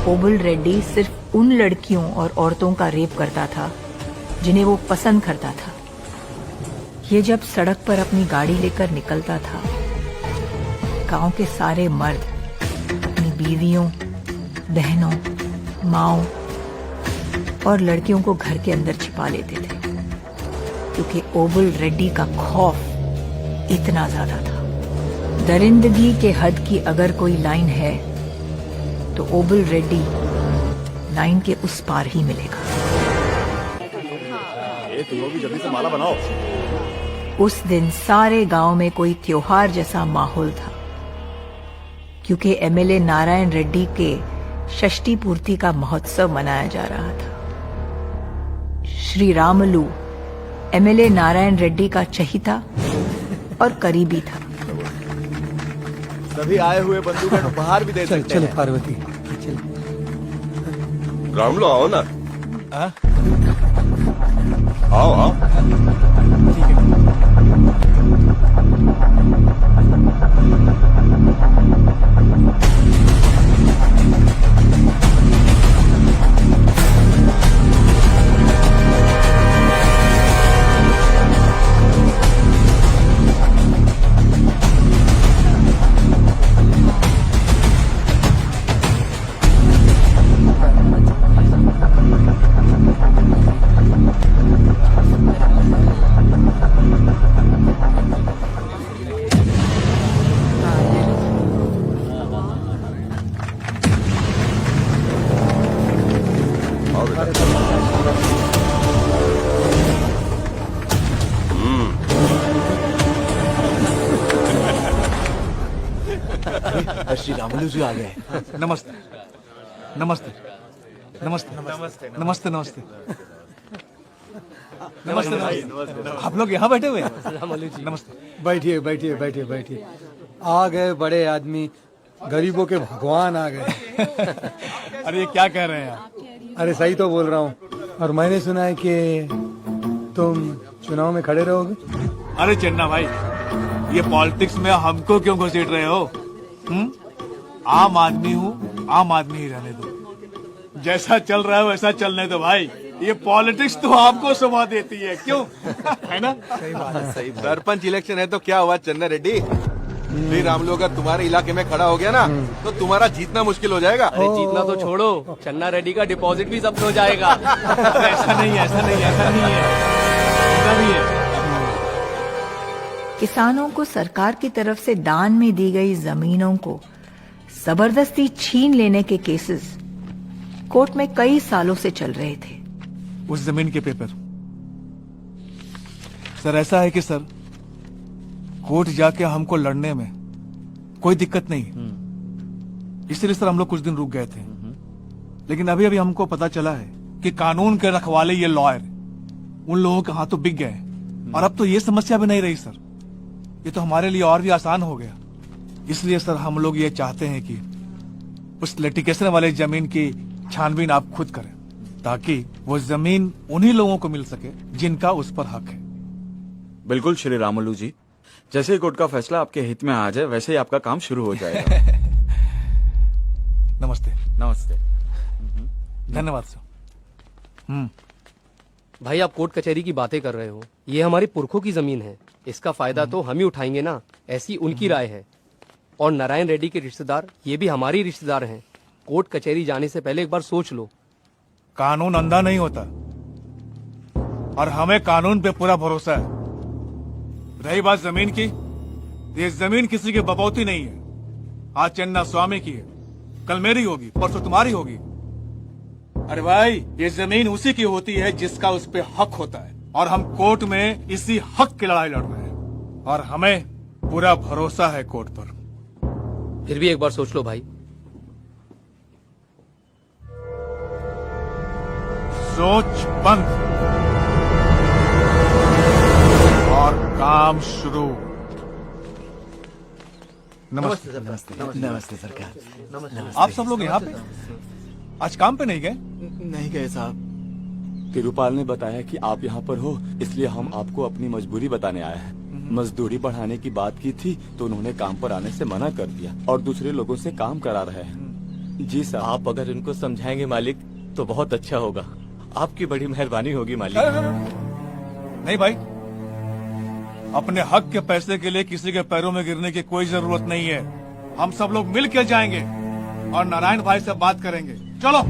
ओबुल रेड्डी सिर्फ उन लड़कियों और औरतों का रेप करता था जिन्हें वो पसंद करता था। ये जब सड़क पर अपनी गाड़ी लेकर निकलता था, गांव के सारे मर्द अपनी बीवियों, बहनों, माओं और लड़कियों को घर के अंदर छिपा लेते थे, क्योंकि ओबुल रेड्डी का खौफ इतना ज्यादा था। दरिंदगी के हद की अगर कोई लाइन है तो ओबुल रेड्डी लाइन के उस पार ही मिलेगा। तुम लोग भी जल्दी से माला बनाओ। उस दिन सारे गांव में कोई त्योहार जैसा माहौल था, क्योंकि एमएलए नारायण रेड्डी के षष्ठी पूर्ति का महोत्सव मनाया जा रहा था। श्री रामलू एमएलए नारायण रेड्डी का चहीता और करीबी था। सभी आए हुए बंधु को उपहार भी दे सकते हैं। चलो पार्वती, रामलो आओ ना। हाँ? आओ आओ। ठीक है। श्री रामलू जी आ गए। नमस्ते नमस्ते नमस्ते नमस्ते नमस्ते नमस्ते नमस्ते। आप लोग यहाँ बैठे हुए हैं? रामलू जी नमस्ते। बैठिए बैठिए बैठिए बैठिए। आ गए बड़े आदमी, गरीबों के भगवान आ गए। अरे ये क्या कह रहे हैं आप? अरे सही तो बोल रहा हूँ। और मैंने सुना है कि तुम चुनाव में खड़े रहोगे। अरे चन्ना भाई, ये पॉलिटिक्स में हमको क्यों घसीट रहे हो? आम आदमी हूँ, आम आदमी ही रहने दो। जैसा चल रहा है वैसा चलने दो भाई। ये पॉलिटिक्स तो आपको समा देती है, क्यों? है ना? सही बात है, सही बात। सरपंच इलेक्शन है तो क्या हुआ चन्ना रेड्डी? श्री रामलू अगर तुम्हारे इलाके में खड़ा हो गया ना तो तुम्हारा जीतना मुश्किल हो जाएगा। अरे जीतना तो छोड़ो, चन्ना रेड्डी का डिपॉजिट भी जब्त हो जाएगा। ऐसा नहीं, ऐसा नहीं, ऐसा नहीं है, ऐसा भी है। किसानों को सरकार की तरफ से दान में दी गई जमीनों को जबरदस्ती छीन लेने के केसेस कोर्ट में कई सालों से चल रहे थे। उस जमीन के पेपर सर, ऐसा है कि सर कोर्ट जाके हमको लड़ने में कोई दिक्कत नहीं, इसलिए सर हम लोग कुछ दिन रुक गए थे। लेकिन अभी अभी हमको पता चला है कि कानून के रखवाले ये लॉयर उन लोगों के हाथों बिक गए, और अब तो ये समस्या भी नहीं रही सर। ये तो हमारे लिए और भी आसान हो गया। इसलिए सर हम लोग ये चाहते हैं कि उस लिटिगेशन वाले जमीन की छानबीन आप खुद करें, ताकि वो जमीन उन्हीं लोगों को मिल सके जिनका उस पर हक है। बिल्कुल श्री रामलू जी, जैसे ही कोर्ट का फैसला आपके हित में आ जाए वैसे ही आपका काम शुरू हो जाएगा। नमस्ते। नमस्ते। धन्यवाद सर। भाई आप कोर्ट कचहरी की बातें कर रहे हो, ये हमारी पुरखों की जमीन है, इसका फायदा तो हम ही उठाएंगे ना, ऐसी उनकी राय है। और नारायण रेड्डी के रिश्तेदार ये भी हमारे रिश्तेदार हैं। कोर्ट कचहरी जाने से पहले एक बार सोच लो। कानून अंधा नहीं होता, और हमें कानून पे पूरा भरोसा है। रही बात जमीन की, ये जमीन किसी की बपौती नहीं है। आज चन्ना स्वामी की है, कल मेरी होगी, परसों तुम्हारी होगी। अरे भाई, ये जमीन उसी की होती है जिसका उस पे हक होता है, और हम कोर्ट में इसी हक की लड़ाई लड़ रहे हैं, और हमें पूरा भरोसा है कोर्ट पर। फिर भी एक बार सोच लो भाई। सोच बंद और काम शुरू। नमस्ते। नमस्ते सरकार। आप सब लोग यहाँ पे आज काम पे नहीं गए? नहीं गए साहब। तिरुपाल ने बताया कि आप यहाँ पर हो, इसलिए हम आपको अपनी मजबूरी बताने आए हैं। मजदूरी बढ़ाने की बात की थी तो उन्होंने काम पर आने से मना कर दिया और दूसरे लोगों से काम करा रहे हैं। जी साहब, आप अगर इनको समझाएंगे मालिक तो बहुत अच्छा होगा। आपकी बड़ी मेहरबानी होगी मालिक। नहीं भाई, अपने हक के पैसे के लिए किसी के पैरों में गिरने की कोई जरूरत नहीं है। हम सब लोग मिल के जाएंगे और नारायण भाई से बात करेंगे। चलो।